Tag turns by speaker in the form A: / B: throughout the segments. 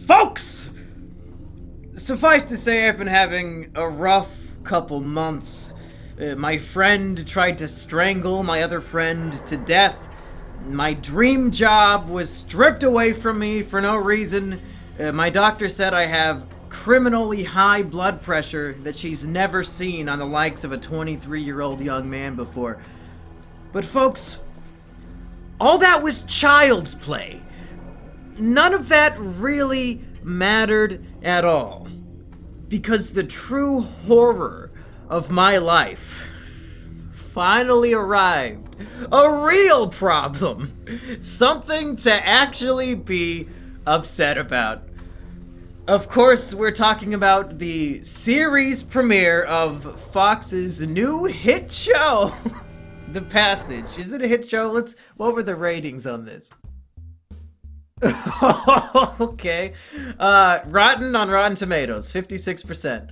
A: Folks! Suffice to say, I've been having a rough couple months. My friend tried to strangle my other friend to death. My dream job was stripped away from me for no reason. My doctor said I have criminally high blood pressure that she's never seen on the likes of a 23-year-old young man before. But folks, all that was child's play. None of that really mattered at all. Because the true horror of my life finally arrived. A real problem. Something to actually be upset about. Of course, we're talking about the series premiere of Fox's new hit show, The Passage. Is it a hit show? What were the ratings on this? Okay. Rotten on Rotten Tomatoes, 56%.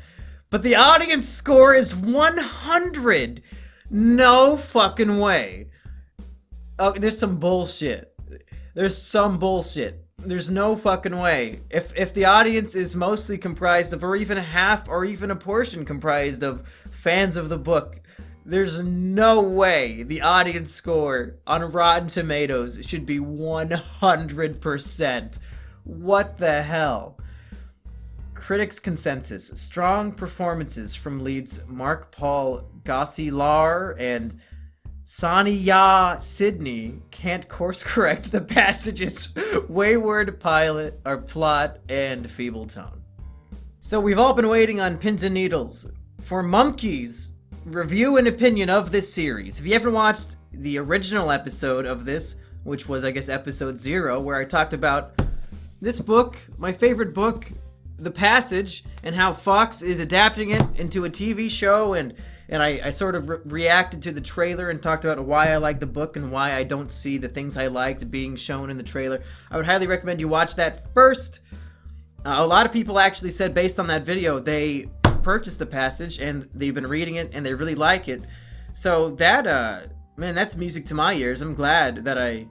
A: But the audience score is 100. No fucking way. Oh, there's some bullshit. There's no fucking way. If the audience is mostly comprised of, or even half, or even a portion comprised of fans of the book, there's no way the audience score on Rotten Tomatoes should be 100%. What the hell? Critics' consensus. Strong performances from leads Mark-Paul Gosselaar and Sanya Sidney can't course-correct the Passage's wayward plot and feeble tone. So we've all been waiting on pins and needles for Mumkey's review and opinion of this series. If you haven't watched the original episode of this, which was, I guess, episode 0, where I talked about this book, my favorite book, The Passage, and how Fox is adapting it into a TV show, and I sort of reacted to the trailer and talked about why I like the book and why I don't see the things I liked being shown in the trailer. I would highly recommend you watch that first. A lot of people actually said, based on that video, they purchased The Passage and they've been reading it and they really like it. So that, man, that's music to my ears. I'm glad that I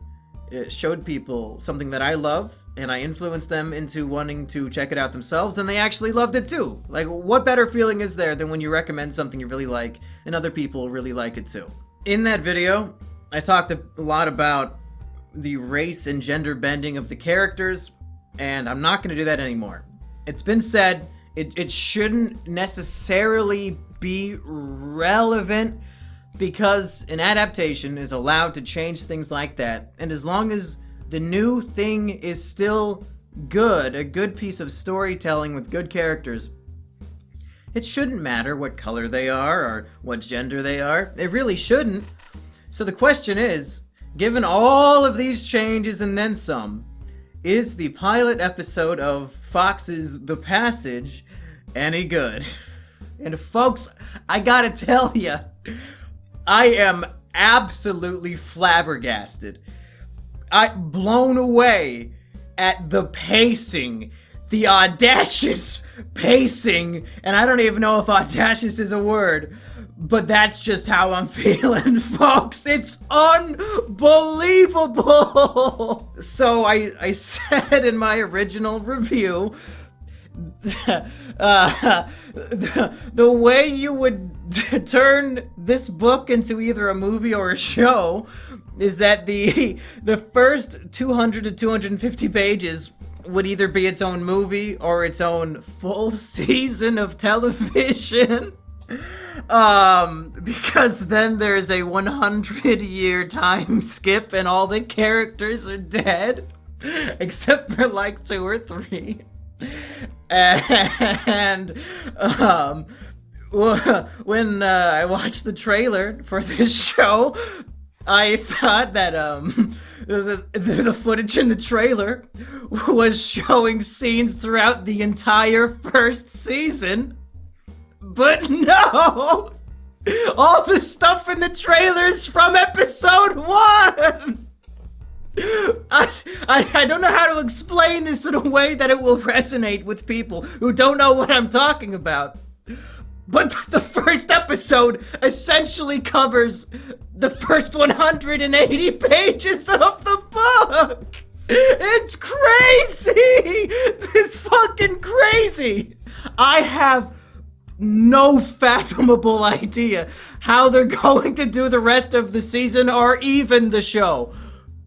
A: showed people something that I love, and I influenced them into wanting to check it out themselves, and they actually loved it too. Like, what better feeling is there than when you recommend something you really like and other people really like it too? In that video, I talked a lot about the race and gender bending of the characters, and I'm not going to do that anymore. It's been said, it shouldn't necessarily be relevant because an adaptation is allowed to change things like that, and as long as the new thing is still good, a good piece of storytelling with good characters, it shouldn't matter what color they are or what gender they are. It really shouldn't. So the question is, given all of these changes and then some, is the pilot episode of Fox's The Passage any good? And folks, I gotta tell ya, I am absolutely flabbergasted. I'm blown away at the pacing, the audacious pacing, and I don't even know if audacious is a word, but that's just how I'm feeling, folks. It's unbelievable. So I said in my original review, the way you would turn this book into either a movie or a show is that the first 200 to 250 pages would either be its own movie or its own full season of television. Because then there's a 100-year time skip and all the characters are dead, except for like 2 or 3. And when I watched the trailer for this show, I thought that the footage in the trailer was showing scenes throughout the entire first season, but no! All the stuff in the trailer is from episode 1! I don't know how to explain this in a way that it will resonate with people who don't know what I'm talking about. But the first episode essentially covers the first 180 pages of the book! book. It's crazy. It's fucking crazy. I have no fathomable idea how they're going to do the rest of the season or even the show.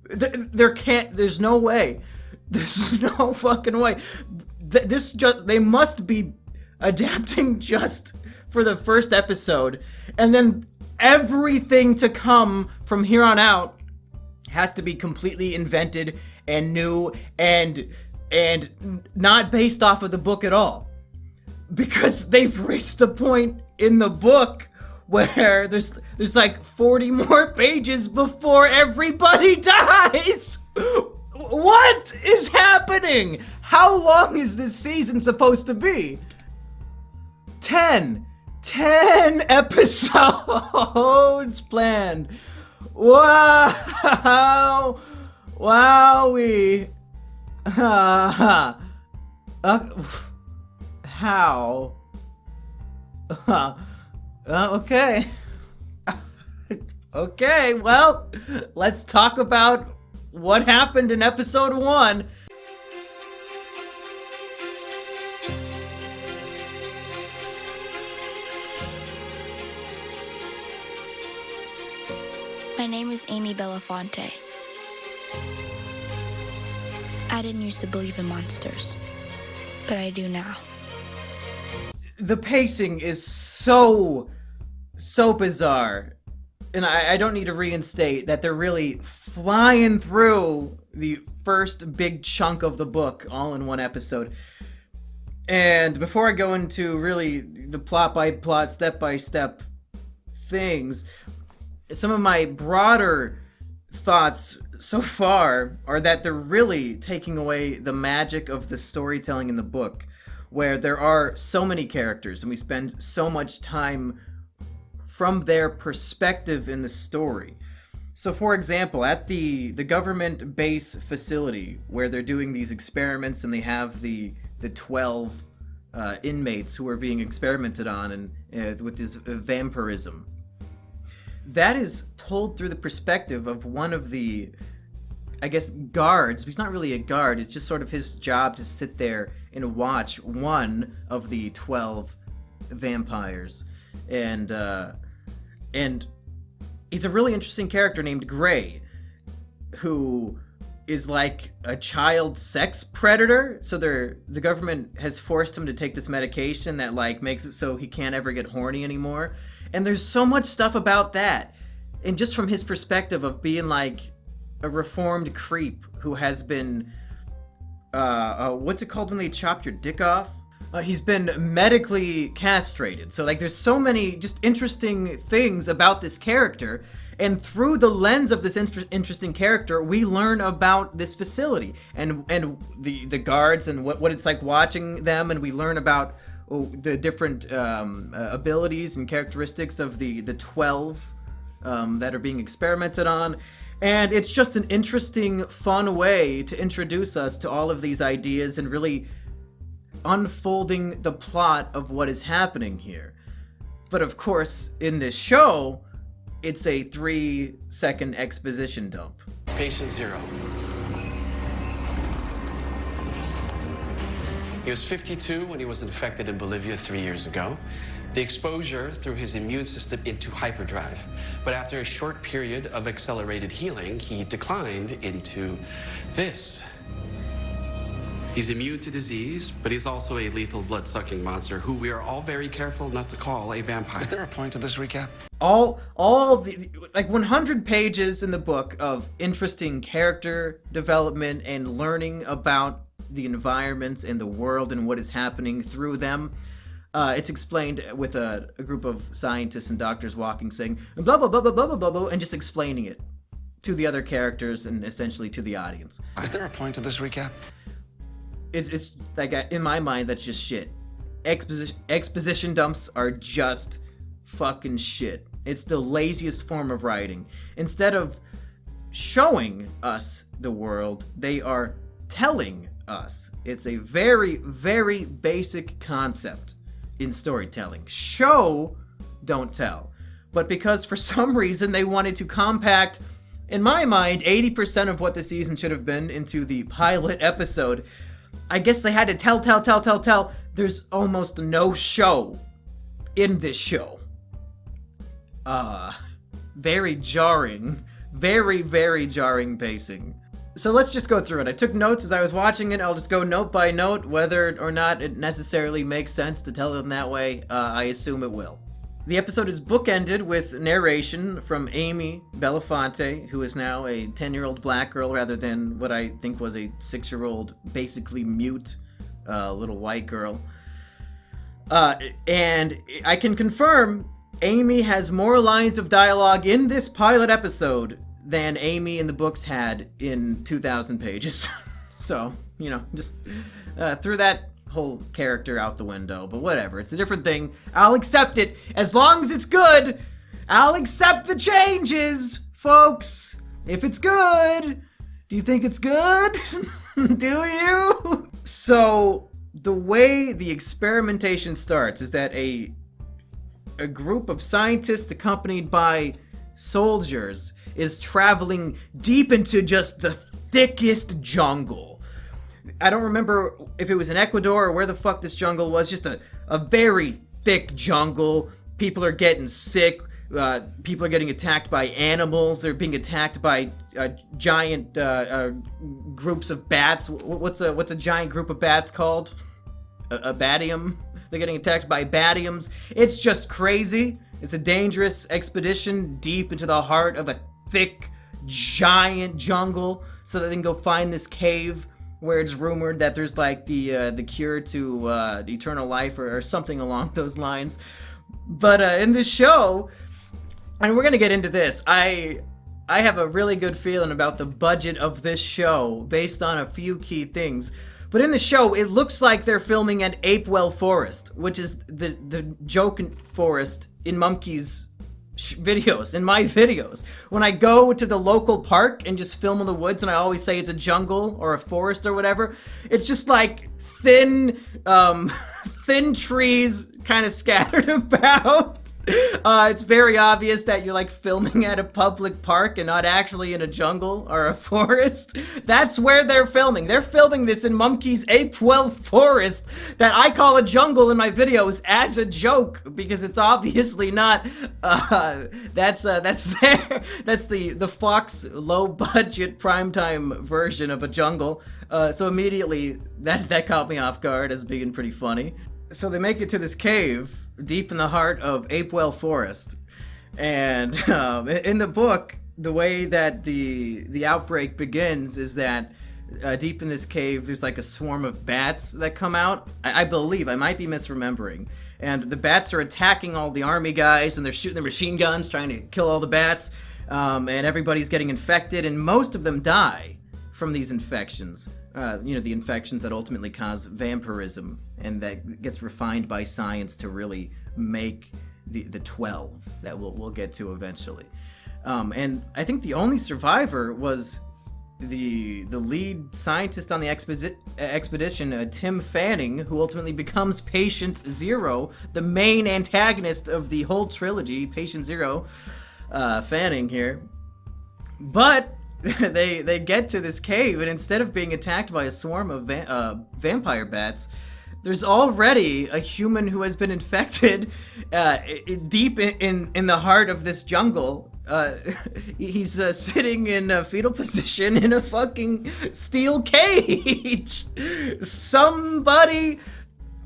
A: There's no way. There's no fucking way. They must be adapting just for the first episode, and then everything to come from here on out has to be completely invented and new and not based off of the book at all. Because they've reached the point in the book where there's like 40 more pages before everybody dies. What is happening? How long is this season supposed to be? 10 episodes planned. Wow. Wowee. How? Okay. Okay, well, let's talk about what happened in episode 1.
B: My name is Amy Belafonte. I didn't used to believe in monsters, but I do now.
A: The pacing is so bizarre. And I don't need to reinstate that they're really flying through the first big chunk of the book all in one episode. And before I go into really the plot by plot, step by step things, some of my broader thoughts so far are that they're really taking away the magic of the storytelling in the book, where there are so many characters and we spend so much time from their perspective in the story. So for example, at the government base facility where they're doing these experiments and they have the 12 inmates who are being experimented on and with this vampirism, that is told through the perspective of one of the, I guess, guards. He's not really a guard, it's just sort of his job to sit there and watch one of the 12 vampires. And he's a really interesting character named Gray, who is like a child sex predator. So the government has forced him to take this medication that like makes it so he can't ever get horny anymore. And there's so much stuff about that. And just from his perspective of being like a reformed creep who has been, what's it called when they chop your dick off? He's been medically castrated. So like there's so many just interesting things about this character. And through the lens of this interesting character, we learn about this facility and the guards and what it's like watching them. And we learn about the different abilities and characteristics of the 12 that are being experimented on. And it's just an interesting, fun way to introduce us to all of these ideas and really unfolding the plot of what is happening here. But of course, in this show, it's a 3-second exposition dump.
C: Patient 0. He was 52 when he was infected in Bolivia 3 years ago. The exposure threw his immune system into hyperdrive. But after a short period of accelerated healing, he declined into this. He's immune to disease, but he's also a lethal blood-sucking monster who we are all very careful not to call a vampire.
D: Is there a point to this recap?
A: All the like 100 pages in the book of interesting character development and learning about the environments and the world and what is happening through them. It's explained with a group of scientists and doctors walking, saying blah blah blah blah blah blah blah, and just explaining it to the other characters and essentially to the audience.
D: Is there a point to this recap?
A: It's like, in my mind, that's just shit. Exposition dumps are just fucking shit. It's the laziest form of writing. Instead of showing us the world, they are telling us. It's a very, very basic concept in storytelling. Show, don't tell. But because for some reason they wanted to compact in my mind, 80% of what the season should have been into the pilot episode. I guess they had to tell. There's almost no show in this show. Very jarring. Very, very jarring pacing. So let's just go through it. I took notes as I was watching it. I'll just go note by note, whether or not it necessarily makes sense to tell them that way. I assume it will. The episode is bookended with narration from Amy Belafonte, who is now a 10-year-old black girl rather than what I think was a 6-year-old, basically mute little white girl. And I can confirm Amy has more lines of dialogue in this pilot episode than Amy in the books had in 2,000 pages. So, just threw that whole character out the window, but whatever. It's a different thing. I'll accept it. As long as it's good, I'll accept the changes, folks. If it's good. Do you think it's good? Do you? So, the way the experimentation starts is that a group of scientists accompanied by soldiers is traveling deep into just the thickest jungle. I don't remember if it was in Ecuador or where the fuck this jungle was. Just a very thick jungle. People are getting sick. People are getting attacked by animals. They're being attacked by giant groups of bats. What's a giant group of bats called? A batium? They're getting attacked by batiums. It's just crazy. It's a dangerous expedition deep into the heart of a thick, giant jungle so that they can go find this cave where it's rumored that there's like the cure to eternal life or something along those lines. But in this show, and we're gonna get into this, I have a really good feeling about the budget of this show based on a few key things. But in the show, it looks like they're filming at Apewell Forest, which is the joke forest in Mumkey's videos, in my videos. When I go to the local park and just film in the woods, and I always say it's a jungle or a forest or whatever, it's just like thin trees kind of scattered about. It's very obvious that you're like filming at a public park and not actually in a jungle or a forest. That's where they're filming. They're filming this in Mumkey's Apewell Forest that I call a jungle in my videos as a joke because it's obviously not. That's the Fox low budget primetime version of a jungle. So immediately that caught me off guard as being pretty funny. So they make it to this cave deep in the heart of Apewell Forest, and in the book, the way that the outbreak begins is that deep in this cave, there's like a swarm of bats that come out. I believe, I might be misremembering, and the bats are attacking all the army guys, and they're shooting their machine guns, trying to kill all the bats, and everybody's getting infected, and most of them die from these infections. The infections that ultimately cause vampirism and that gets refined by science to really make the 12 that we'll get to eventually. And I think the only survivor was the lead scientist on the expedition, Tim Fanning, who ultimately becomes Patient Zero, the main antagonist of the whole trilogy, Patient Zero, Fanning here. But they get to this cave, and instead of being attacked by a swarm of vampire bats, there's already a human who has been infected deep in the heart of this jungle. He's sitting in a fetal position in a fucking steel cage. Somebody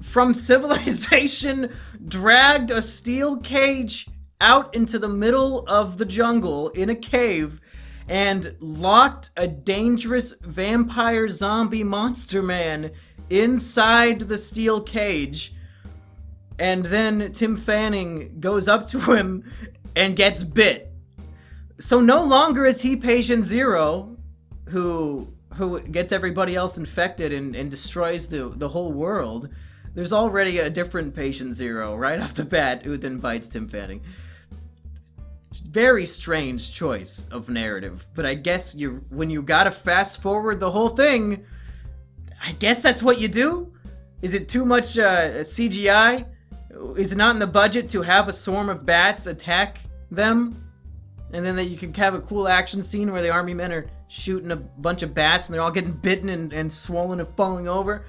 A: from civilization dragged a steel cage out into the middle of the jungle in a cave and locked a dangerous vampire zombie monster man inside the steel cage. And then Tim Fanning goes up to him and gets bit. So no longer is he Patient Zero, who gets everybody else infected and destroys the whole world. There's already a different Patient Zero right off the bat who then bites Tim Fanning. Very strange choice of narrative, but I guess when you gotta fast forward the whole thing, I guess that's what you do? Is it too much CGI? Is it not in the budget to have a swarm of bats attack them? And then that you can have a cool action scene where the army men are shooting a bunch of bats and they're all getting bitten and swollen and falling over.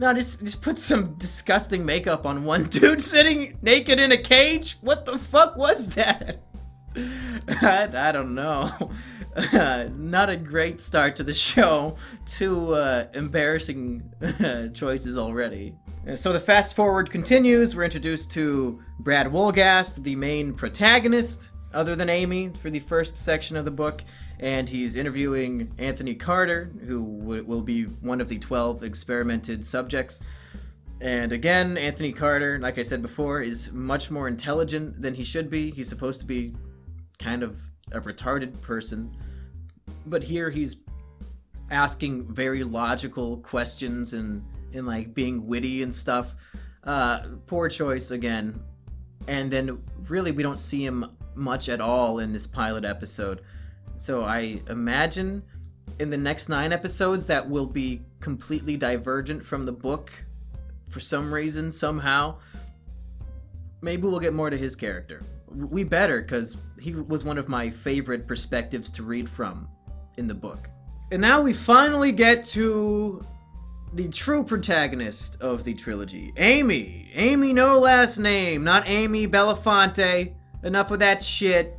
A: No, just put some disgusting makeup on one dude sitting naked in a cage. What the fuck was that? I don't know. Not a great start to the show. Two embarrassing choices already. So the fast forward continues. We're introduced to Brad Wolgast, the main protagonist, other than Amy, for the first section of the book. And he's interviewing Anthony Carter, who will be one of the 12 experimented subjects. And again, Anthony Carter, like I said before, is much more intelligent than he should be. He's supposed to be kind of a retarded person. But here he's asking very logical questions and like being witty and stuff. Poor choice again. And then really we don't see him much at all in this pilot episode. So I imagine in the next 9 episodes that will be completely divergent from the book for some reason, somehow. Maybe we'll get more to his character. We better, because he was one of my favorite perspectives to read from in the book. And now we finally get to the true protagonist of the trilogy, Amy. Amy, no last name, not Amy Belafonte. Enough of that shit.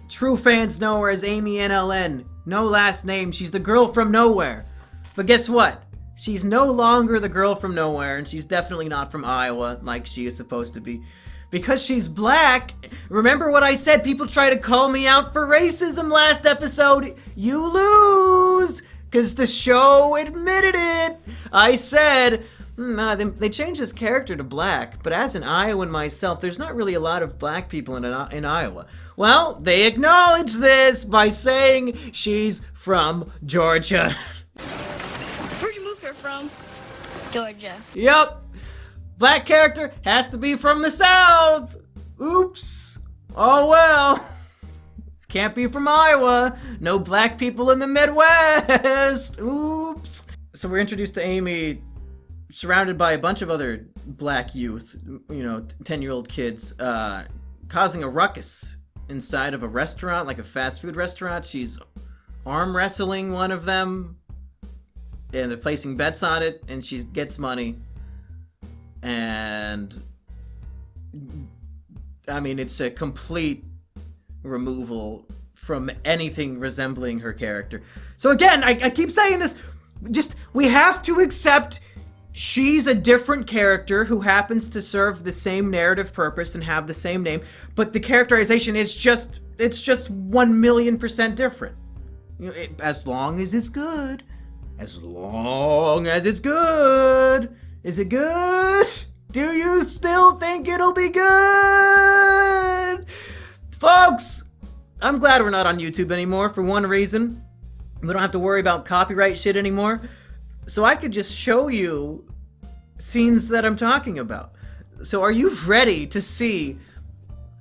A: True fans know her as Amy NLN. No last name. She's the girl from nowhere. But guess what? She's no longer the girl from nowhere, and she's definitely not from Iowa like she is supposed to be. Because she's black. Remember what I said? People try to call me out for racism last episode. You lose! Because the show admitted it. I said, they changed his character to black, but as an Iowan myself, there's not really a lot of black people in Iowa. Well, they acknowledge this by saying she's from Georgia.
B: Where'd you move her from? Georgia.
A: Yep. Black character has to be from the South. Oops. Oh well. Can't be from Iowa. No black people in the Midwest. Oops. So we're introduced to Amy surrounded by a bunch of other black youth, 10-year-old kids, causing a ruckus inside of a restaurant, like a fast food restaurant. She's arm wrestling one of them, and they're placing bets on it, and she gets money. And I mean, it's a complete removal from anything resembling her character. So again, I keep saying this, we have to accept she's a different character who happens to serve the same narrative purpose and have the same name, but the characterization is just 1,000,000% different. As long as it's good. As long as it's good. Is it good? Do you still think it'll be good? Folks, I'm glad we're not on YouTube anymore for one reason. We don't have to worry about copyright shit anymore. So I could just show you scenes that I'm talking about. So are you ready to see,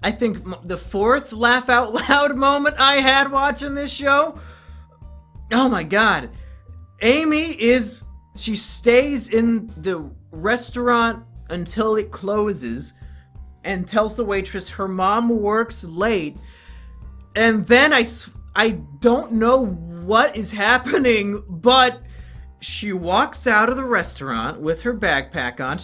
A: I think, the 4th laugh out loud moment I had watching this show? Oh my god. She stays in the restaurant until it closes and tells the waitress her mom works late. And then I don't know what is happening, but she walks out of the restaurant with her backpack on.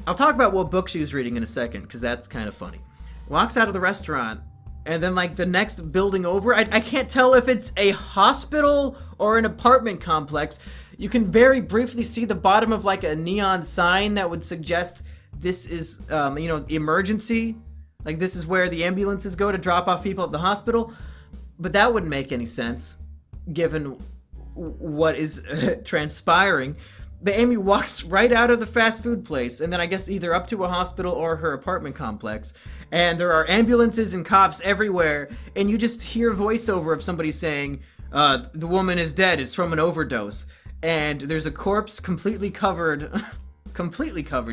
A: I'll talk about what book she was reading in a second, because that's kind of funny. Walks out of the restaurant, and then like the next building over, I can't tell if it's a hospital or an apartment complex. You can very briefly see the bottom of like a neon sign that would suggest this is, emergency. Like this is where the ambulances go to drop off people at the hospital. But that wouldn't make any sense, given what is transpiring. But Amy walks right out of the fast food place, and then I guess either up to a hospital or her apartment complex. And there are ambulances and cops everywhere, and you just hear voiceover of somebody saying, the woman is dead, it's from an overdose. And there's a corpse completely covered,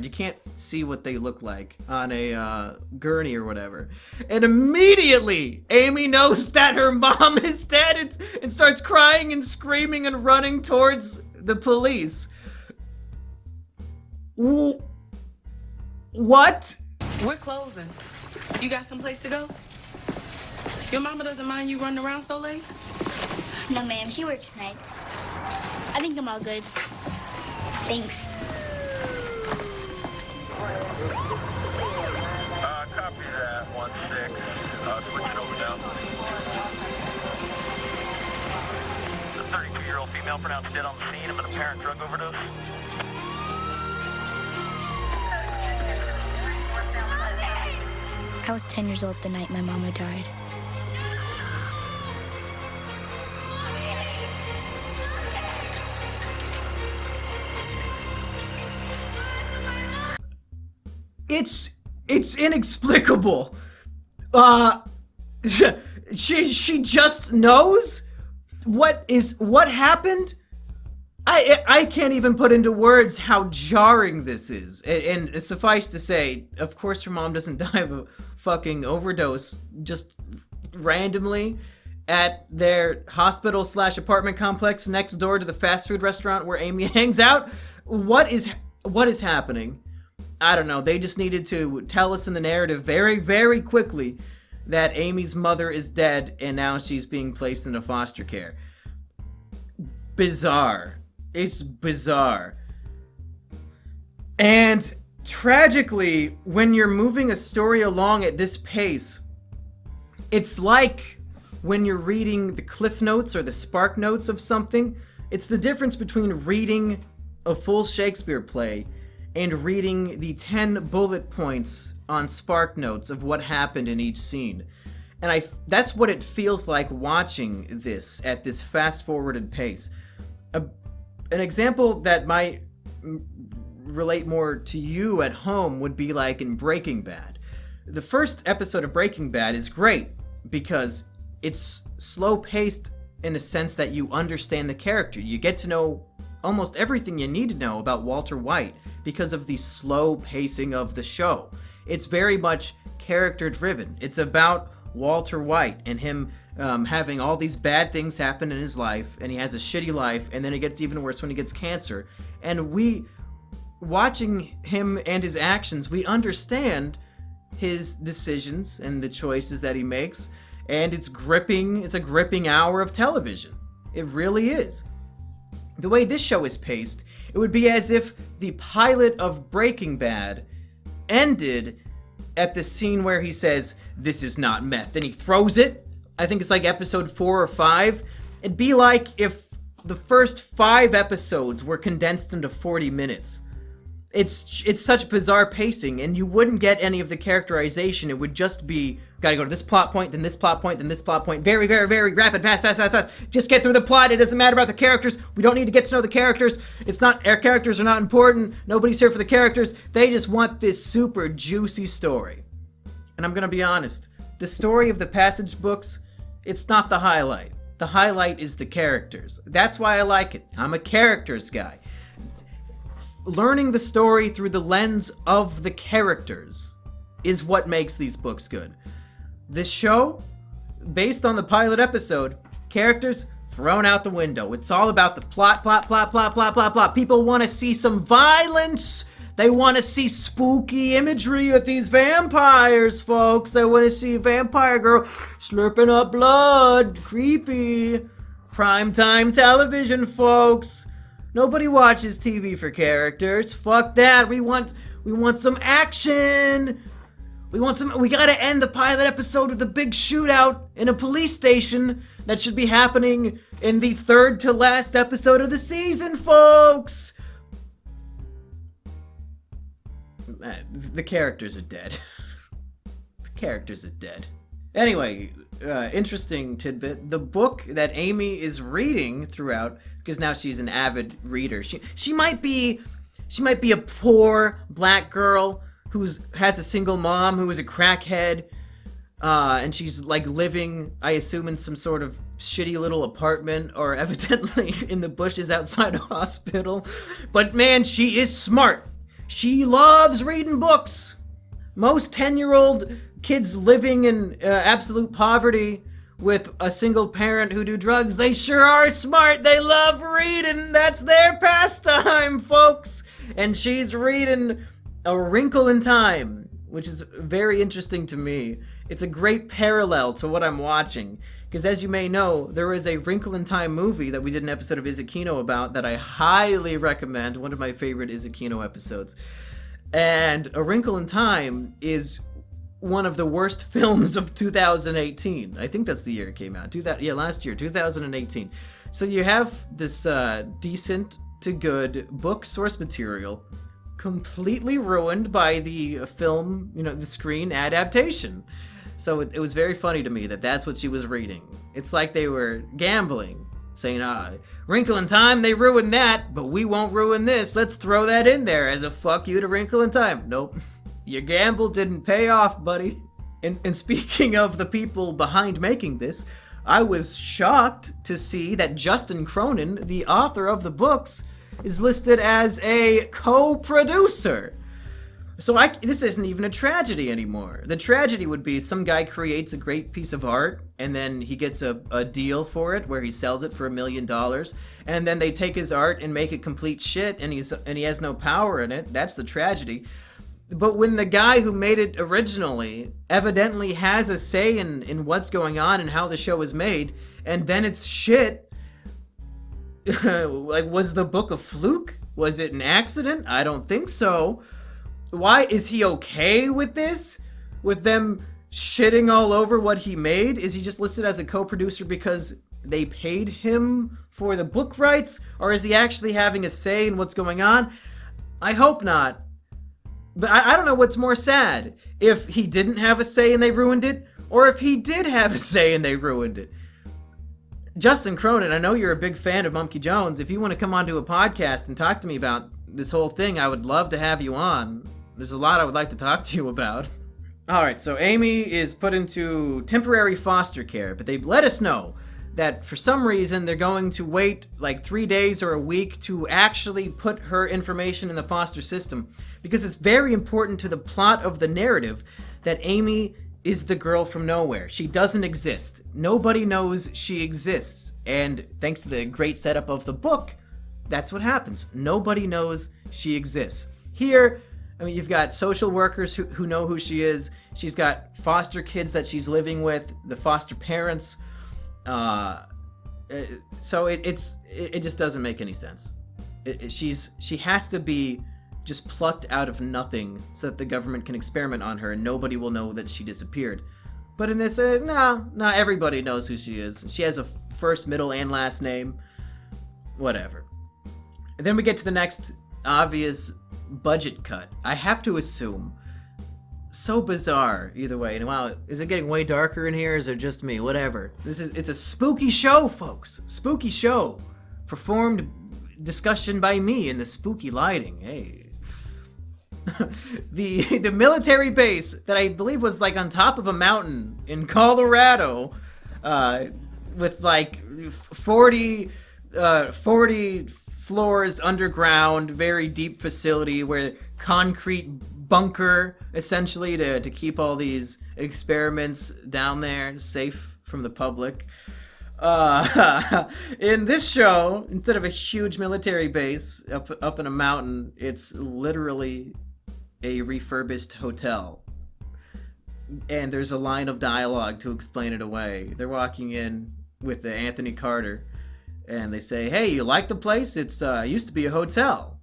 A: you can't see what they look like, on a gurney or whatever. And immediately, Amy knows that her mom is dead and starts crying and screaming and running towards the police. What?
E: We're closing. You got someplace to go? Your mama doesn't mind you running around so late?
B: No, ma'am, she works nights. I think I'm all good. Thanks.
F: Copy that, 1-6. Switching over now. The 32-year-old female pronounced dead on the scene of an apparent drug overdose.
B: I was 10 years old the night my mama died.
A: It's inexplicable. She just knows what happened. I can't even put into words how jarring this is. And suffice to say, of course her mom doesn't die of a fucking overdose just randomly at their hospital/apartment complex next door to the fast food restaurant where Amy hangs out. What is happening? I don't know. They just needed to tell us in the narrative very, very quickly that Amy's mother is dead and now she's being placed into foster care. Bizarre. It's bizarre. And tragically, when you're moving a story along at this pace, it's like when you're reading the cliff notes or the spark notes of something. It's the difference between reading a full Shakespeare play and reading the 10 bullet points on spark notes of what happened in each scene. And that's what it feels like watching this at this fast-forwarded pace. An example that might relate more to you at home would be like in Breaking Bad. The first episode of Breaking Bad is great because it's slow-paced in a sense that you understand the character. You get to know almost everything you need to know about Walter White because of the slow pacing of the show. It's very much character-driven. It's about Walter White and him having all these bad things happen in his life, and he has a shitty life, and then it gets even worse when he gets cancer. And watching him and his actions, we understand his decisions and the choices that he makes, and it's a gripping hour of television. It really is. The way this show is paced, it would be as if the pilot of Breaking Bad ended at the scene where he says, "This is not meth," and he throws it. I think it's like episode 4 or 5. It'd be like if the first 5 episodes were condensed into 40 minutes. It's such bizarre pacing, and you wouldn't get any of the characterization. It would just be, gotta go to this plot point, then this plot point, then this plot point. Very, very, very rapid, fast. Just get through the plot. It doesn't matter about the characters. We don't need to get to know the characters. Our characters are not important. Nobody's here for the characters. They just want this super juicy story. And I'm gonna be honest, the story of the Passage books, it's not the highlight. The highlight is the characters. That's why I like it. I'm a characters guy. Learning the story through the lens of the characters is what makes these books good. This show, based on the pilot episode, characters thrown out the window. It's all about the plot. People want to see some violence. They want to see spooky imagery with these vampires, folks. They want to see a vampire girl slurping up blood. Creepy. Primetime television, folks. Nobody watches TV for characters. Fuck that. We want some action. We gotta end the pilot episode with a big shootout in a police station that should be happening in the 3rd to last episode of the season, folks. The characters are dead. The characters are dead. Anyway, interesting tidbit. The book that Amy is reading throughout, because now she's an avid reader. She might be a poor black girl who has a single mom who is a crackhead, and she's like living, I assume, in some sort of shitty little apartment or evidently in the bushes outside a hospital. But man, she is smart. She loves reading books. Most 10-year-old kids living in absolute poverty with a single parent who do drugs, they sure are smart. They love reading. That's their pastime, folks. And she's reading A Wrinkle in Time, which is very interesting to me. It's a great parallel to what I'm watching. Because as you may know, there is a Wrinkle in Time movie that we did an episode of Izukino about that I highly recommend. One of my favorite Izukino episodes. And A Wrinkle in Time is one of the worst films of 2018. I think that's the year it came out. Last year, 2018. So you have this decent to good book source material completely ruined by the film, the screen adaptation. So it was very funny to me that that's what she was reading. It's like they were gambling, saying, Wrinkle in Time, they ruined that, but we won't ruin this. Let's throw that in there as a fuck you to Wrinkle in Time. Nope. Your gamble didn't pay off, buddy. And speaking of the people behind making this, I was shocked to see that Justin Cronin, the author of the books, is listed as a co-producer. So this isn't even a tragedy anymore. The tragedy would be some guy creates a great piece of art and then he gets a deal for it where he sells it for $1 million, and then they take his art and make it complete shit and he has no power in it. That's the tragedy. But when the guy who made it originally evidently has a say in what's going on and how the show is made, and then it's shit, like, was the book a fluke? Was it an accident? I don't think so. Why is he okay with this? With them shitting all over what he made? Is he just listed as a co-producer because they paid him for the book rights? Or is he actually having a say in what's going on? I hope not. But I don't know what's more sad. If he didn't have a say and they ruined it, or if he did have a say and they ruined it. Justin Cronin, I know you're a big fan of Monkey Jones. If you want to come onto a podcast and talk to me about this whole thing, I would love to have you on. There's a lot I would like to talk to you about. Alright, so Amy is put into temporary foster care, but they let us know that for some reason they're going to wait like 3 days or a week to actually put her information in the foster system, because it's very important to the plot of the narrative that Amy is the girl from nowhere. She doesn't exist. Nobody knows she exists. And thanks to the great setup of the book, that's what happens. Nobody knows she exists. Here, I mean, you've got social workers who know who she is. She's got foster kids that she's living with, the foster parents. So it just doesn't make any sense. She has to be just plucked out of nothing so that the government can experiment on her and nobody will know that she disappeared. But in this, no, everybody knows who she is. She has a first, middle, and last name. Whatever. And then we get to the next obvious budget cut. I have to assume. So bizarre, either way. And wow, is it getting way darker in here? Is it just me? Whatever. It's a spooky show, folks. Spooky show. Performed discussion by me in the spooky lighting. Hey. The military base that I believe was like on top of a mountain in Colorado, with like 40 floors underground, very deep facility where concrete bunker essentially to keep all these experiments down there safe from the public. In this show, instead of a huge military base up in a mountain, it's literally a refurbished hotel. And there's a line of dialogue to explain it away. They're walking in with Anthony Carter, and they say, "Hey, you like the place? It's used to be a hotel."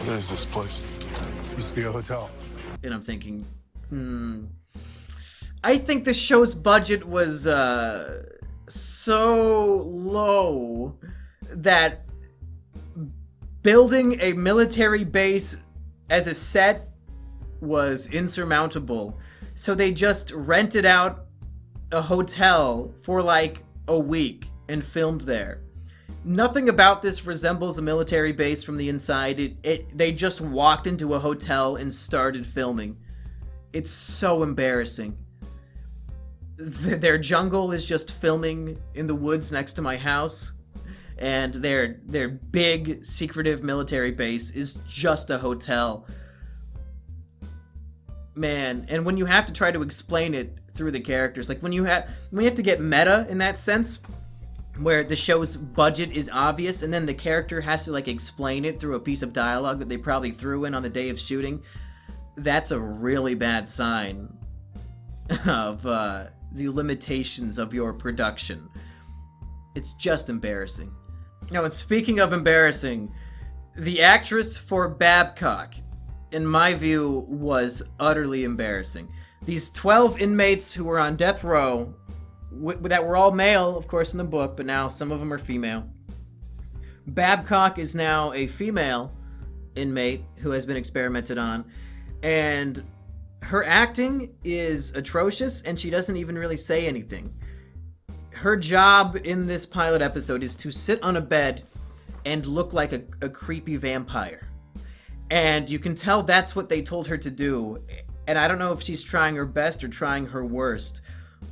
G: What is this place? Used to be a hotel.
A: And I'm thinking, I think the show's budget was so low that building a military base as a set was insurmountable. So they just rented out a hotel for like a week and filmed there. Nothing about this resembles a military base from the inside. They just walked into a hotel and started filming. It's so embarrassing. Their jungle is just filming in the woods next to my house, and their big secretive military base is just a hotel. Man, and when you have to try to explain it through the characters. Like when you have to get meta in that sense, where the show's budget is obvious and then the character has to like explain it through a piece of dialogue that they probably threw in on the day of shooting, that's a really bad sign of the limitations of your production. It's just embarrassing. Now, and speaking of embarrassing, the actress for Babcock, in my view, was utterly embarrassing. These 12 inmates who were on death row, that were all male, of course, in the book, but now some of them are female. Babcock is now a female inmate who has been experimented on, and her acting is atrocious, and she doesn't even really say anything. Her job in this pilot episode is to sit on a bed and look like a creepy vampire. And you can tell that's what they told her to do. And I don't know if she's trying her best or trying her worst,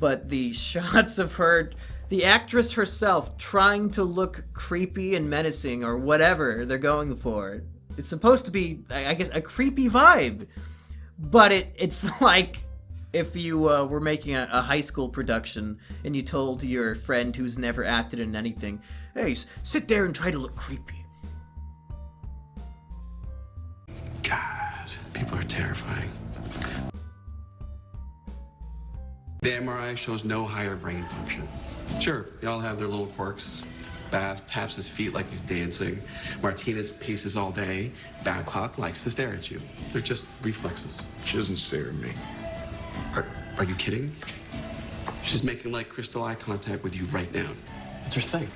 A: but the shots of her, the actress herself, trying to look creepy and menacing or whatever they're going for. It's supposed to be, I guess, a creepy vibe. But it's like if you were making a high school production and you told your friend who's never acted in anything, hey, sit there and try to look creepy.
C: God, people are terrifying. The MRI shows no higher brain function. Sure, they all have their little quirks. Bath taps his feet like he's dancing. Martinez paces all day. Babcock likes to stare at you. They're just reflexes.
G: She doesn't stare at me.
C: Are you kidding? She's making like crystal eye contact with you right now. It's her thing.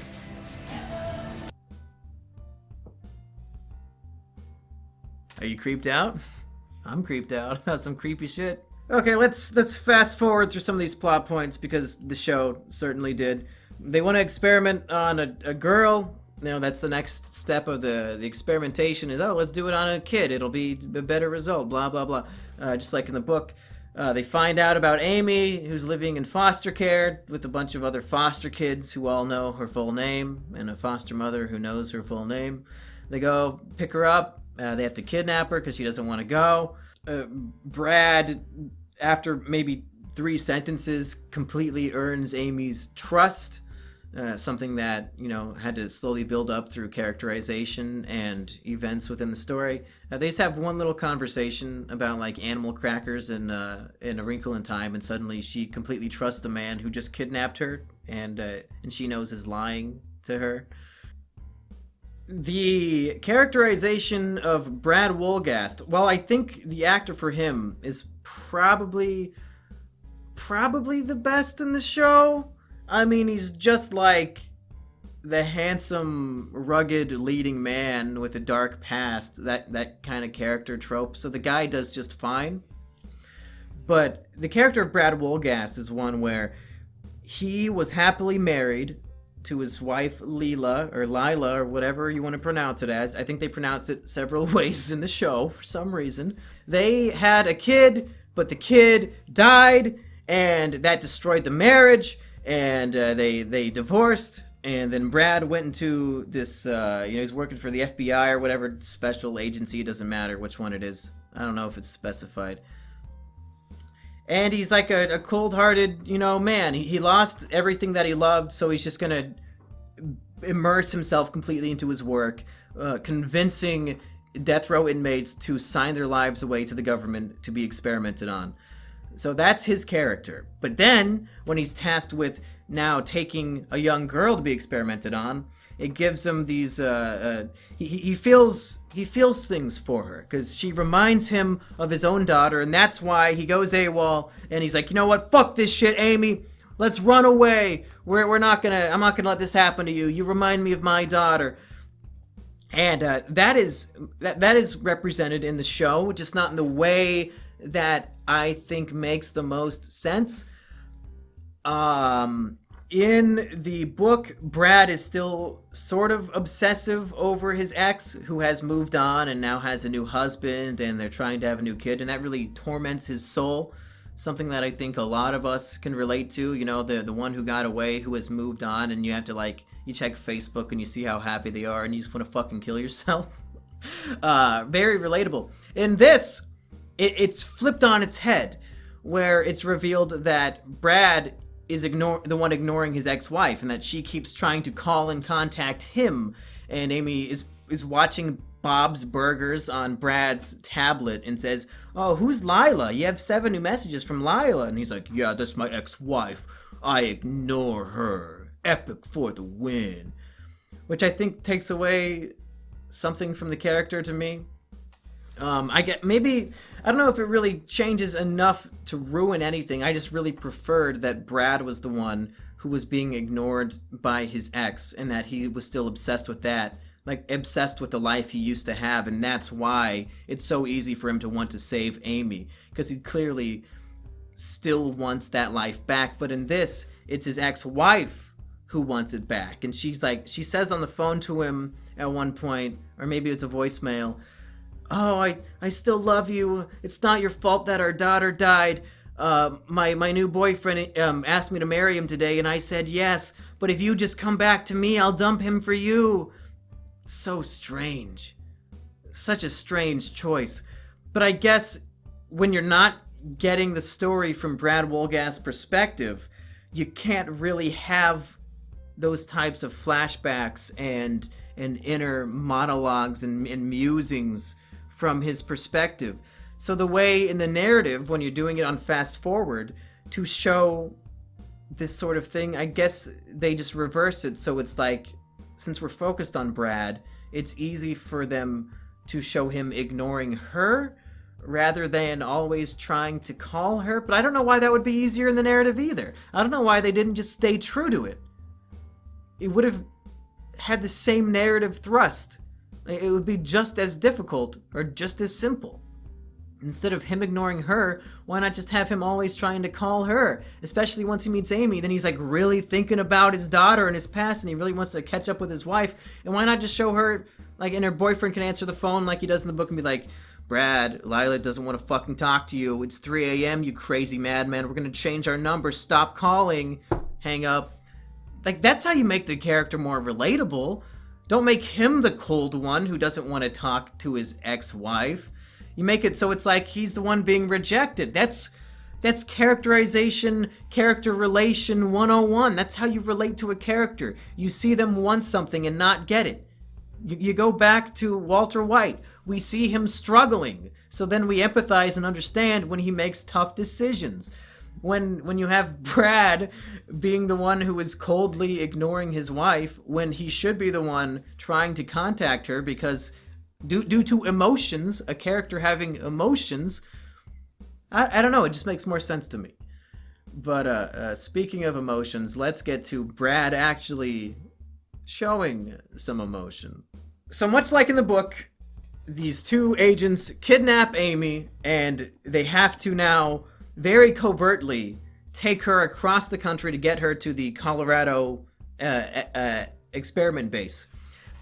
A: Are you creeped out? I'm creeped out. That's some creepy shit. Okay, let's fast forward through some of these plot points because the show certainly did. They want to experiment on a girl. That's the next step of the experimentation is, let's do it on a kid. It'll be a better result, blah, blah, blah. Just like in the book. They find out about Amy, who's living in foster care with a bunch of other foster kids who all know her full name, and a foster mother who knows her full name. They go pick her up. They have to kidnap her because she doesn't want to go. Brad, after maybe 3 sentences, completely earns Amy's trust. Something that, had to slowly build up through characterization and events within the story. They just have one little conversation about, like, animal crackers in A Wrinkle in Time, and suddenly she completely trusts the man who just kidnapped her, and she knows is lying to her. The characterization of Brad Wolgast, well, I think the actor for him is probably the best in the show. I mean, he's just like the handsome, rugged leading man with a dark past, that kind of character trope. So the guy does just fine. But the character of Brad Wolgast is one where he was happily married to his wife Lila, or whatever you want to pronounce it as. I think they pronounced it several ways in the show for some reason. They had a kid, but the kid died, and that destroyed the marriage. And they divorced, and then Brad went into this, he's working for the FBI or whatever special agency. It doesn't matter which one it is. I don't know if it's specified. And he's like a cold-hearted, man. He lost everything that he loved, so he's just going to immerse himself completely into his work, convincing death row inmates to sign their lives away to the government to be experimented on. So that's his character. But then, when he's tasked with now taking a young girl to be experimented on, it gives him these, he feels things for her, because she reminds him of his own daughter, and that's why he goes AWOL, and he's like, you know what, fuck this shit, Amy, let's run away, I'm not gonna let this happen to you, you remind me of my daughter. And that is represented in the show, just not in the way that I think makes the most sense. In the book, Brad is still sort of obsessive over his ex, who has moved on and now has a new husband, and they're trying to have a new kid, and that really torments his soul. Something that I think a lot of us can relate to, the one who got away, who has moved on, and you have to, you check Facebook and you see how happy they are, and you just want to fucking kill yourself. Very relatable. In this, it's flipped on its head, where it's revealed that Brad is the one ignoring his ex-wife, and that she keeps trying to call and contact him, and Amy is watching Bob's Burgers on Brad's tablet and says, "Oh, who's Lila? You have 7 new messages from Lila." And he's like, "Yeah, that's my ex-wife. I ignore her. Epic for the win." Which I think takes away something from the character to me. I don't know if it really changes enough to ruin anything. I just really preferred that Brad was the one who was being ignored by his ex, and that he was still obsessed with that, like obsessed with the life he used to have, and that's why it's so easy for him to want to save Amy, because he clearly still wants that life back. But in this, it's his ex-wife who wants it back, and she says on the phone to him at one point, or maybe it's a voicemail, "Oh, I still love you. It's not your fault that our daughter died. My new boyfriend asked me to marry him today, and I said yes. But if you just come back to me, I'll dump him for you." So strange. Such a strange choice. But I guess when you're not getting the story from Brad Wolgast's perspective, you can't really have those types of flashbacks and inner monologues and musings from his perspective. So the way in the narrative, when you're doing it on fast forward, to show this sort of thing, I guess they just reverse it. So it's like, since we're focused on Brad, it's easy for them to show him ignoring her rather than always trying to call her. But I don't know why that would be easier in the narrative either. I don't know why they didn't just stay true to it. It would have had the same narrative thrust. It would be just as difficult or just as simple. Instead of him ignoring her, why not just have him always trying to call her? Especially once he meets Amy, then he's like really thinking about his daughter and his past, and he really wants to catch up with his wife. And why not just show her, like, and her boyfriend can answer the phone like he does in the book and be like, "Brad, Lila doesn't want to fucking talk to you. It's 3 a.m., you crazy madman. We're going to change our number. Stop calling." Hang up. Like, that's how you make the character more relatable. Don't make him the cold one who doesn't want to talk to his ex-wife. You make it so it's like he's the one being rejected. That's characterization, character relation 101. That's how you relate to a character. You see them want something and not get it. You go back to Walter White. We see him struggling. So then we empathize and understand when he makes tough decisions. When you have Brad being the one who is coldly ignoring his wife when he should be the one trying to contact her because due to emotions, a character having emotions, I don't know, it just makes more sense to me. But speaking of emotions, let's get to Brad actually showing some emotion. So much like in the book, these 2 agents kidnap Amy, and they have to now very covertly take her across the country to get her to the Colorado experiment base.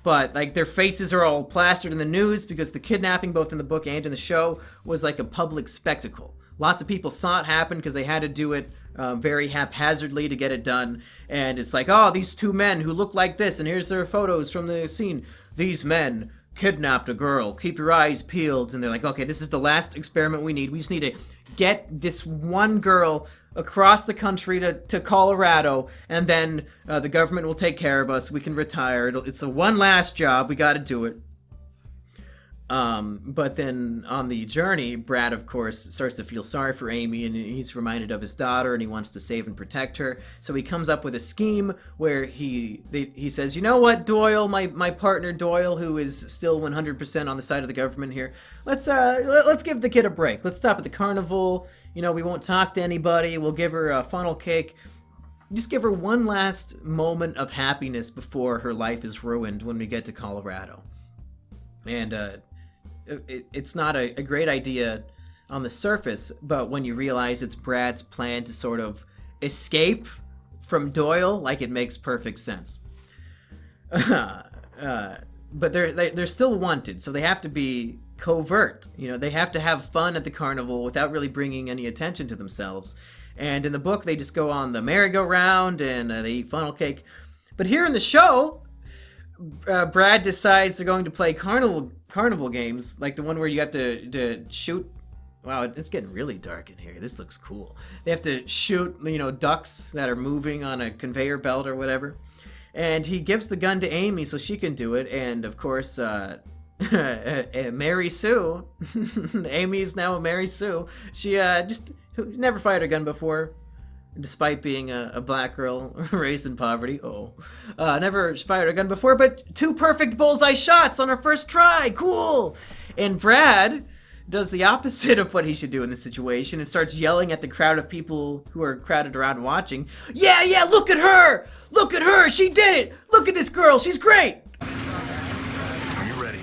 A: But like their faces are all plastered in the news because the kidnapping, both in the book and in the show, was like a public spectacle. Lots of people saw it happen because they had to do it very haphazardly to get it done. And it's like, oh, these 2 men who look like this, and here's their photos from the scene. These men kidnapped a girl. Keep your eyes peeled. And they're like, okay, this is the last experiment we need. We just need to get this one girl across the country to Colorado, and then the government will take care of us. We can retire. It's a one last job. We got to do it. But then on the journey, Brad, of course, starts to feel sorry for Amy, and he's reminded of his daughter, and he wants to save and protect her. So he comes up with a scheme where he says, you know what, Doyle, my partner Doyle, who is still 100% on the side of the government here, let's give the kid a break. Let's stop at the carnival. You know, we won't talk to anybody. We'll give her a funnel cake. Just give her one last moment of happiness before her life is ruined when we get to Colorado. And it's not a great idea on the surface, but when you realize it's Brad's plan to sort of escape from Doyle, like, it makes perfect sense. But they're still wanted, so they have to be covert. You know, they have to have fun at the carnival without really bringing any attention to themselves. And in the book, they just go on the merry-go-round and they eat funnel cake. But here in the show, Brad decides they're going to play carnival games, like the one where you have to shoot Wow, it's getting really dark in here. This looks cool. They have to shoot, ducks that are moving on a conveyor belt or whatever. And he gives the gun to Amy so she can do it. And, of course, Mary Sue, Amy's now Mary Sue, she just never fired a gun before, despite being a black girl raised in poverty. Never fired a gun before, but 2 perfect bullseye shots on her first try. Cool. And Brad does the opposite of what he should do in this situation and starts yelling at the crowd of people who are crowded around watching. Yeah, look at her! Look at her! She did it! Look at this girl! She's great!
G: Are you ready?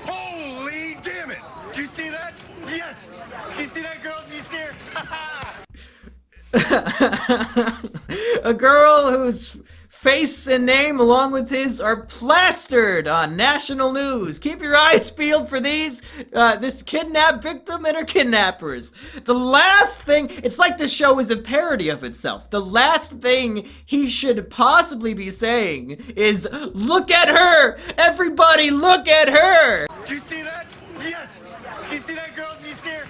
G: Holy damn it! Did you see that? Yes! Did you see that girl? Did you see her?
A: A girl whose face and name along with his are plastered on national news. Keep your eyes peeled for this kidnapped victim and her kidnappers. The last thing, it's like the show is a parody of itself. The last thing he should possibly be saying is, look at her! Everybody look at her!
G: Did you see that? Yes! Did you see that girl? Did you see her?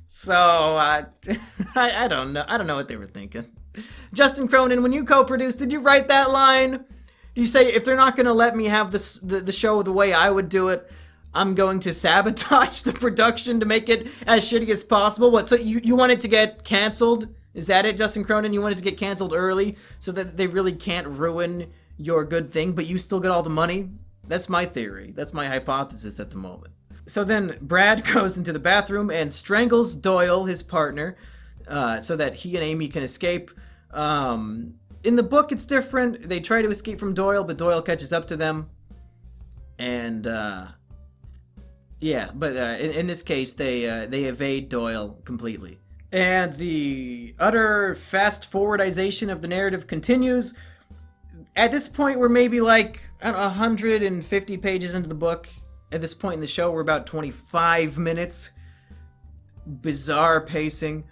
A: So, I don't know. I don't know what they were thinking. Justin Cronin, when you co-produced, did you write that line? Did you say, if they're not going to let me have the show the way I would do it, I'm going to sabotage the production to make it as shitty as possible? What, so you want it to get canceled? Is that it, Justin Cronin? You want it to get canceled early so that they really can't ruin your good thing, but you still get all the money? That's my theory. That's my hypothesis at the moment. So then Brad goes into the bathroom and strangles Doyle, his partner, so that he and Amy can escape. In the book, it's different. They try to escape from Doyle, but Doyle catches up to them. And, in this case, they evade Doyle completely. And the utter fast-forwardization of the narrative continues. At this point, we're maybe like 150 pages into the book. At this point in the show, we're about 25 minutes. Bizarre pacing.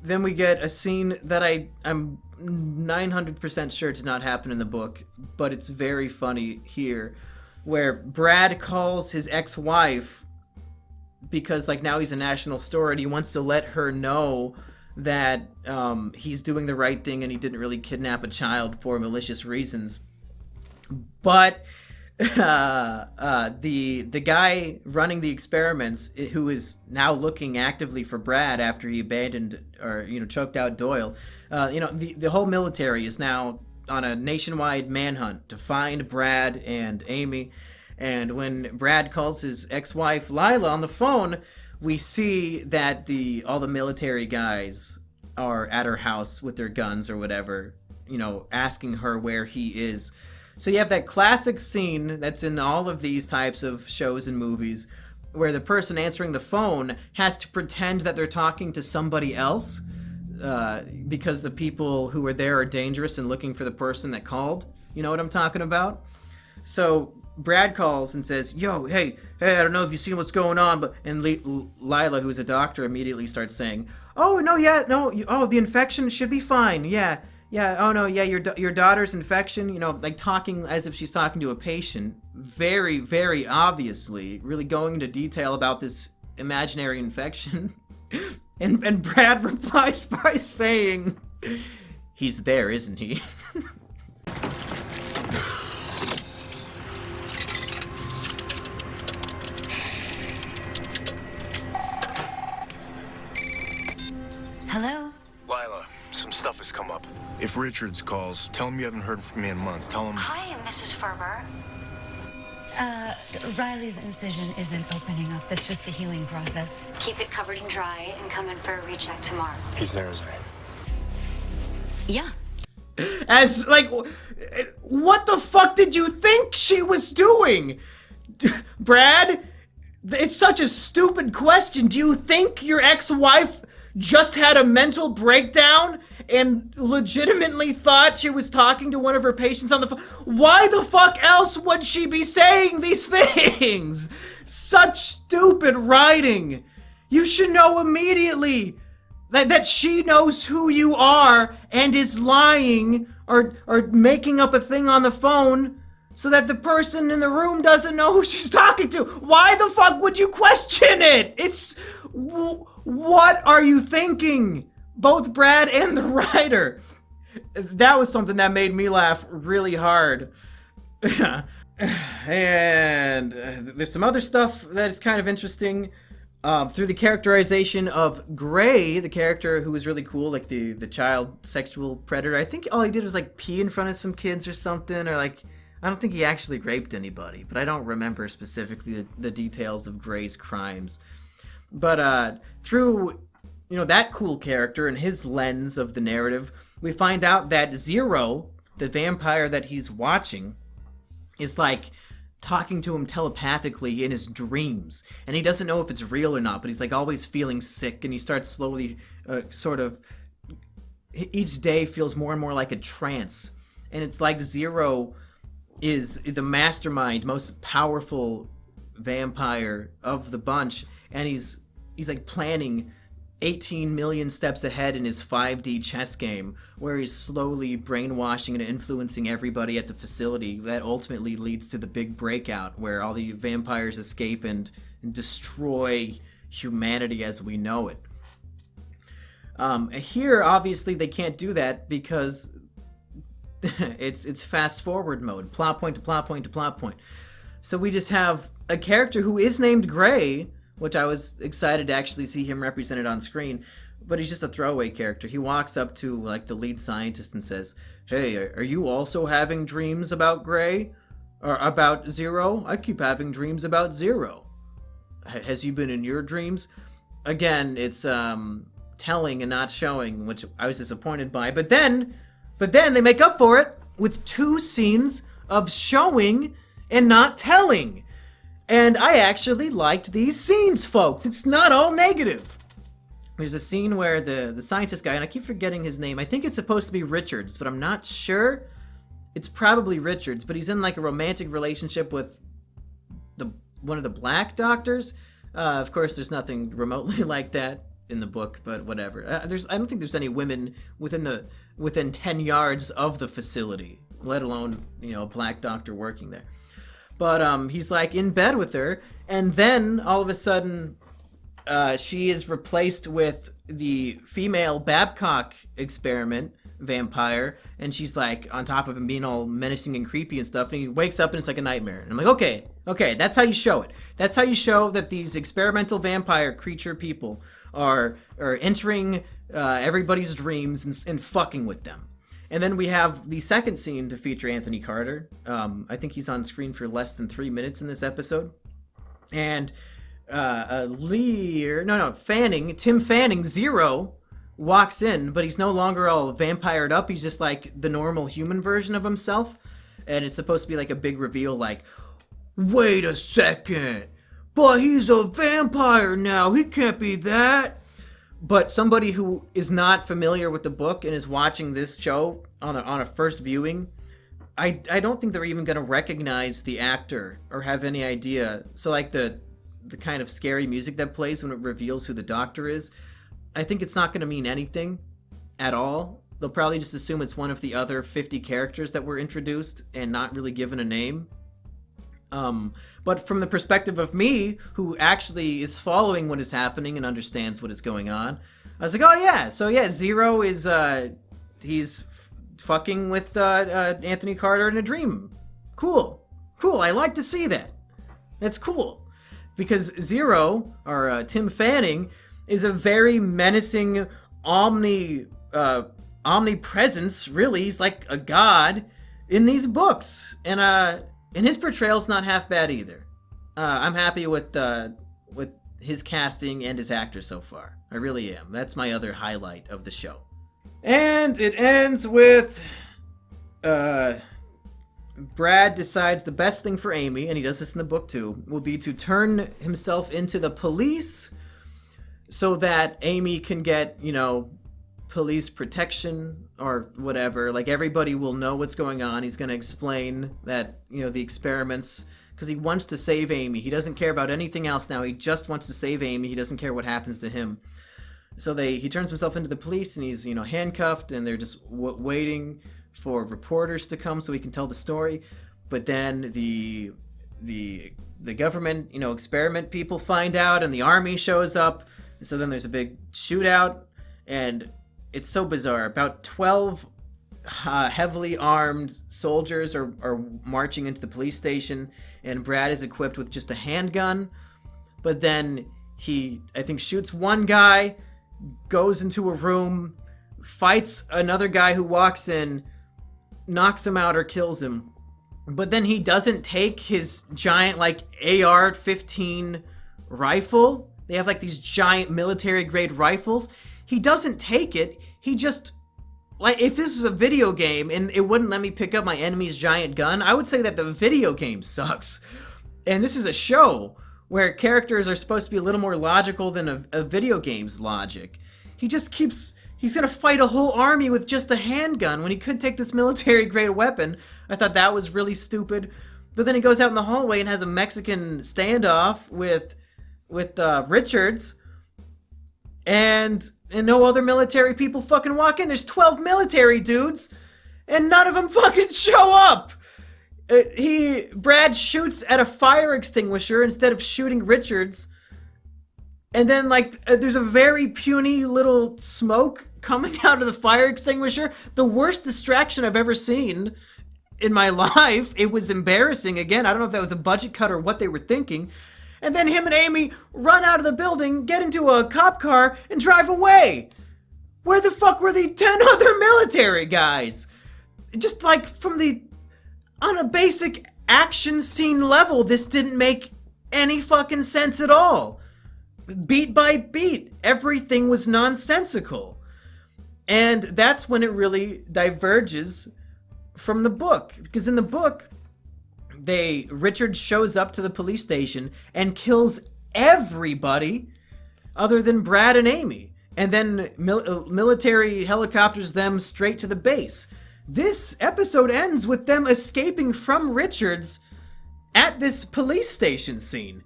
A: Then we get a scene that I'm 900% sure did not happen in the book, but it's very funny here, where Brad calls his ex-wife because, now he's a national star and he wants to let her know that he's doing the right thing and he didn't really kidnap a child for malicious reasons. But the guy running the experiments, who is now looking actively for Brad after he abandoned or choked out Doyle, the whole military is now on a nationwide manhunt to find Brad and Amy. And when Brad calls his ex-wife Lila on the phone, we see that all the military guys are at her house with their guns or whatever, asking her where he is. So you have that classic scene that's in all of these types of shows and movies where the person answering the phone has to pretend that they're talking to somebody else because the people who are there are dangerous and looking for the person that called. You know what I'm talking about? So Brad calls and says, yo, hey, I don't know if you've seen what's going on, and Lila, who's a doctor, immediately starts saying, the infection should be fine, yeah, your daughter's infection, talking as if she's talking to a patient, very, very obviously, really going into detail about this imaginary infection. And Brad replies by saying, he's there, isn't he?
H: Hello?
G: Lila, some stuff has come up. If Richards calls, tell him you haven't heard from me in months. Tell him...
H: Hi, Mrs. Ferber. Riley's incision isn't opening up. That's just the healing process. Keep it covered and dry and come in for a recheck tomorrow.
G: He's there, isn't he?
H: Yeah.
A: As, what the fuck did you think she was doing? Brad, it's such a stupid question. Do you think your ex-wife just had a mental breakdown and legitimately thought she was talking to one of her patients on the phone? Why the fuck else would she be saying these things? Such stupid writing. You should know immediately. That she knows who you are and is lying or making up a thing on the phone so that the person in the room doesn't know who she's talking to. Why the fuck would you question it? What are you thinking? Both Brad and the writer. That was something that made me laugh really hard. And there's some other stuff that is kind of interesting. Through the characterization of Gray, the character who was really cool, like the child sexual predator. I think all he did was like pee in front of some kids or something, or like, I don't think he actually raped anybody, but I don't remember specifically the details of Gray's crimes. But through, that cool character and his lens of the narrative, we find out that Zero, the vampire that he's watching, is like talking to him telepathically in his dreams, and he doesn't know if it's real or not, but he's like always feeling sick, and he starts slowly each day feels more and more like a trance, and it's like Zero is the mastermind, most powerful vampire of the bunch, and he's like planning 18 million steps ahead in his 5D chess game, where he's slowly brainwashing and influencing everybody at the facility. That ultimately leads to the big breakout, where all the vampires escape and destroy humanity as we know it. Here, obviously, they can't do that because it's fast forward mode, plot point to plot point to plot point. So we just have a character who is named Gray, which I was excited to actually see him represented on screen, but he's just a throwaway character. He walks up to like the lead scientist and says, "Hey, are you also having dreams about Gray? Or about Zero? I keep having dreams about Zero. Has he been in your dreams?" Again, it's telling and not showing, which I was disappointed by. But then they make up for it with 2 scenes of showing and not telling. And I actually liked these scenes, folks. It's not all negative. There's a scene where the scientist guy, and I keep forgetting his name. I think it's supposed to be Richards, but I'm not sure. It's probably Richards, but he's in like a romantic relationship with one of the black doctors. Of course, there's nothing remotely like that in the book, but whatever. I don't think there's any women within 10 yards of the facility, let alone a black doctor working there. But he's like in bed with her, and then all of a sudden she is replaced with the female Babcock experiment vampire, and she's like on top of him being all menacing and creepy and stuff, and he wakes up and it's like a nightmare. And I'm like, okay, that's how you show it. That's how you show that these experimental vampire creature people are entering everybody's dreams and fucking with them. And then we have the second scene to feature Anthony Carter. I think he's on screen for less than 3 minutes in this episode. And Tim Fanning, Zero, walks in, but he's no longer all vampired up. He's just like the normal human version of himself. And it's supposed to be like a big reveal, like, wait a second, but he's a vampire now. He can't be that. But somebody who is not familiar with the book and is watching this show on a first viewing, I don't think they're even going to recognize the actor or have any idea. So like the kind of scary music that plays when it reveals who the doctor is, I think it's not going to mean anything at all. They'll probably just assume it's one of the other 50 characters that were introduced and not really given a name. But from the perspective of me, who actually is following what is happening and understands what is going on, I was like, oh yeah, so yeah, Zero is, he's fucking with Anthony Carter in a dream. Cool, I like to see that. That's cool. Because Zero, or Tim Fanning, is a very menacing omnipresence, really. He's like a god in these books. And his portrayal's not half bad either. I'm happy with his casting and his actor so far. I really am. That's my other highlight of the show. And it ends with Brad decides the best thing for Amy, and he does this in the book too, will be to turn himself into the police so that Amy can get, police protection or whatever. Like, everybody will know what's going on. He's going to explain that, the experiments, because he wants to save Amy. He doesn't care about anything else now. He just wants to save Amy. He doesn't care what happens to him. So he turns himself into the police, and he's, handcuffed, and they're just waiting for reporters to come so he can tell the story. But then the government, experiment people find out, and the army shows up. So then there's a big shootout, and it's so bizarre. About 12 heavily armed soldiers are marching into the police station, and Brad is equipped with just a handgun. But then he, I think, shoots one guy, goes into a room, fights another guy who walks in, knocks him out or kills him. But then he doesn't take his giant, AR-15 rifle. They have, these giant military-grade rifles. He doesn't take it. He just, if this was a video game and it wouldn't let me pick up my enemy's giant gun, I would say that the video game sucks. And this is a show where characters are supposed to be a little more logical than a video game's logic. He's gonna fight a whole army with just a handgun when he could take this military-grade weapon. I thought that was really stupid. But then he goes out in the hallway and has a Mexican standoff with Richards, and no other military people fucking walk in. There's 12 military dudes, and none of them fucking show up. Brad shoots at a fire extinguisher instead of shooting Richards. And then, there's a very puny little smoke coming out of the fire extinguisher. The worst distraction I've ever seen in my life. It was embarrassing. Again, I don't know if that was a budget cut or what they were thinking. And then him and Amy run out of the building, get into a cop car, and drive away. Where the fuck were the 10 other military guys? Just on a basic action scene level, this didn't make any fucking sense at all. Beat by beat, everything was nonsensical. And that's when it really diverges from the book. Because in the book, Richard shows up to the police station and kills everybody other than Brad and Amy. And then military helicopters them straight to the base. This episode ends with them escaping from Richards at this police station scene.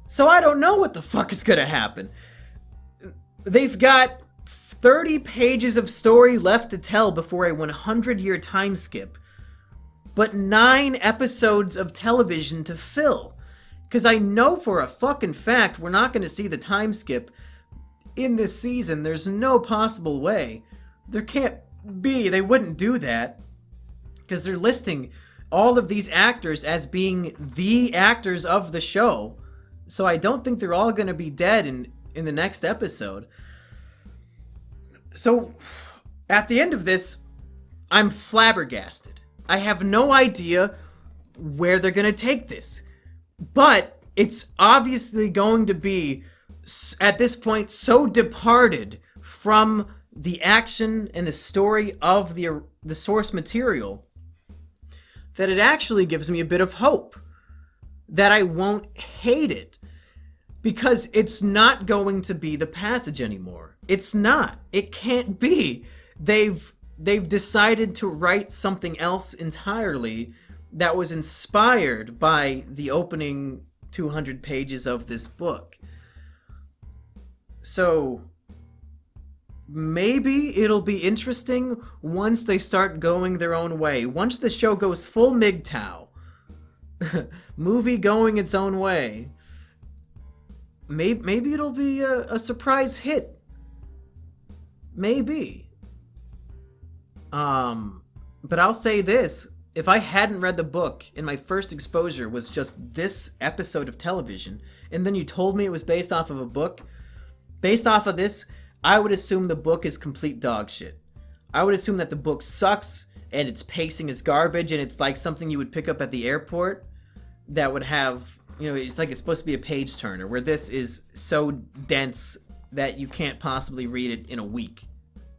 A: So I don't know what the fuck is gonna happen. They've got 30 pages of story left to tell before a 100-year time skip, but 9 episodes of television to fill. Because I know for a fucking fact we're not gonna see the time skip in this season. There's no possible way. There can't be. They wouldn't do that. Because they're listing all of these actors as being the actors of the show. So I don't think they're all going to be dead in the next episode. So at the end of this, I'm flabbergasted. I have no idea where they're going to take this. But it's obviously going to be, at this point, so departed from the action and the story of the source material that it actually gives me a bit of hope that I won't hate it, because it's not going to be The Passage anymore. It's not. It can't be. They've decided to write something else entirely that was inspired by the opening 200 pages of this book. So maybe it'll be interesting once they start going their own way. Once the show goes full MGTOW, movie going its own way, maybe it'll be a surprise hit. Maybe. But I'll say this. If I hadn't read the book and my first exposure was just this episode of television, and then you told me it was based off of a book, based off of this, I would assume the book is complete dog shit. I would assume that the book sucks and its pacing is garbage and it's like something you would pick up at the airport that would have, it's like it's supposed to be a page turner, where this is so dense that you can't possibly read it in a week.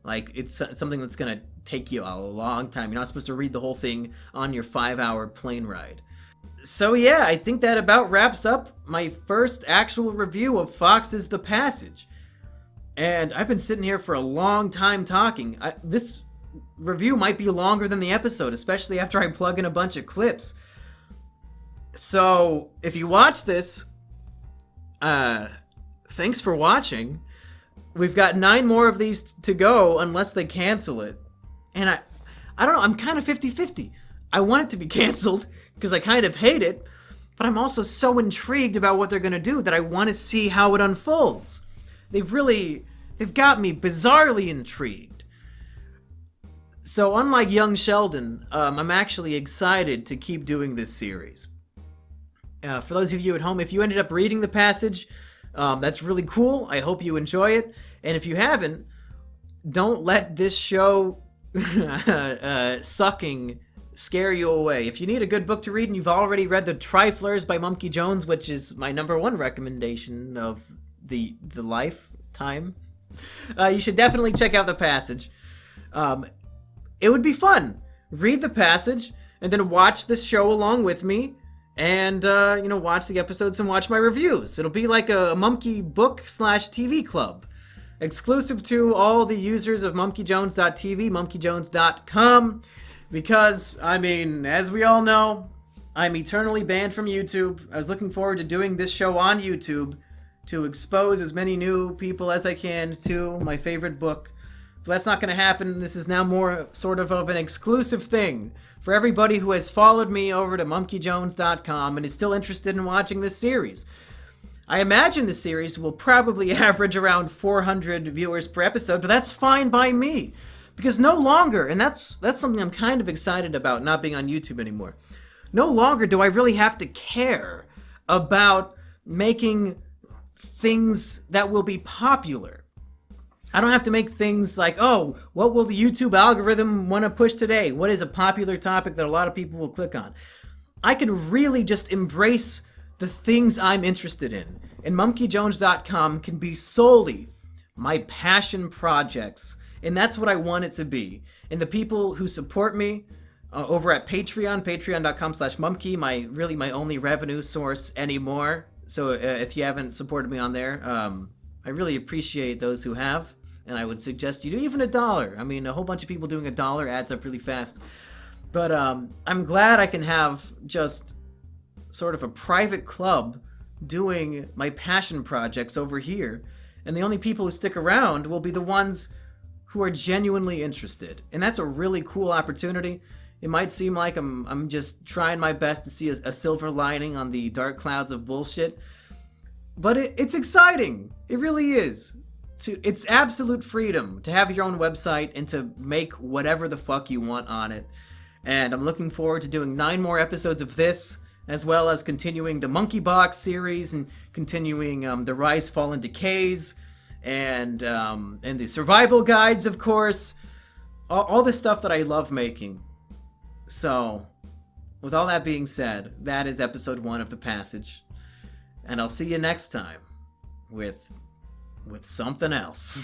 A: Like, it's something that's going to take you a long time. You're not supposed to read the whole thing on your 5-hour plane ride. So yeah, I think that about wraps up my first actual review of Fox's The Passage. And I've been sitting here for a long time talking. This review might be longer than the episode, especially after I plug in a bunch of clips. So if you watch this, thanks for watching. We've got 9 more of these to go unless they cancel it. And I don't know, I'm kind of 50-50. I want it to be canceled because I kind of hate it, but I'm also so intrigued about what they're going to do that I want to see how it unfolds. They've got me bizarrely intrigued. So unlike young Sheldon, I'm actually excited to keep doing this series. For those of you at home, if you ended up reading the passage, that's really cool. I hope you enjoy it. And if you haven't, don't let this show sucking scare you away. If you need a good book to read and you've already read The Triflers by Mumkey Jones, which is my #1 recommendation of the lifetime, you should definitely check out The Passage. It would be fun. Read The Passage and then watch this show along with me and, watch the episodes and watch my reviews. It'll be like a Mumkey book/TV club. Exclusive to all the users of monkeyjones.tv, monkeyjones.com, because, as we all know, I'm eternally banned from YouTube. I was looking forward to doing this show on YouTube to expose as many new people as I can to my favorite book. But that's not going to happen. This is now more sort of an exclusive thing for everybody who has followed me over to monkeyjones.com and is still interested in watching this series. I imagine the series will probably average around 400 viewers per episode, but that's fine by me. Because no longer, and that's something I'm kind of excited about not being on YouTube anymore, no longer do I really have to care about making things that will be popular. I don't have to make things like, oh, what will the YouTube algorithm want to push today? What is a popular topic that a lot of people will click on? I can really just embrace the things I'm interested in. And monkeyjones.com can be solely my passion projects. And that's what I want it to be. And the people who support me over at Patreon, patreon.com/mumkey, my only revenue source anymore. So if you haven't supported me on there, I really appreciate those who have. And I would suggest you do even $1. A whole bunch of people doing $1 adds up really fast. But I'm glad I can have just sort of a private club doing my passion projects over here. And the only people who stick around will be the ones who are genuinely interested. And that's a really cool opportunity. It might seem like I'm just trying my best to see a silver lining on the dark clouds of bullshit. But it's exciting. It really is. It's absolute freedom to have your own website and to make whatever the fuck you want on it. And I'm looking forward to doing 9 more episodes of this, as well as continuing the Monkey Box series and continuing the Rise, Fall, and Decays, and the survival guides, of course. All the stuff that I love making. So, with all that being said, that is episode 1 of The Passage. And I'll see you next time with something else.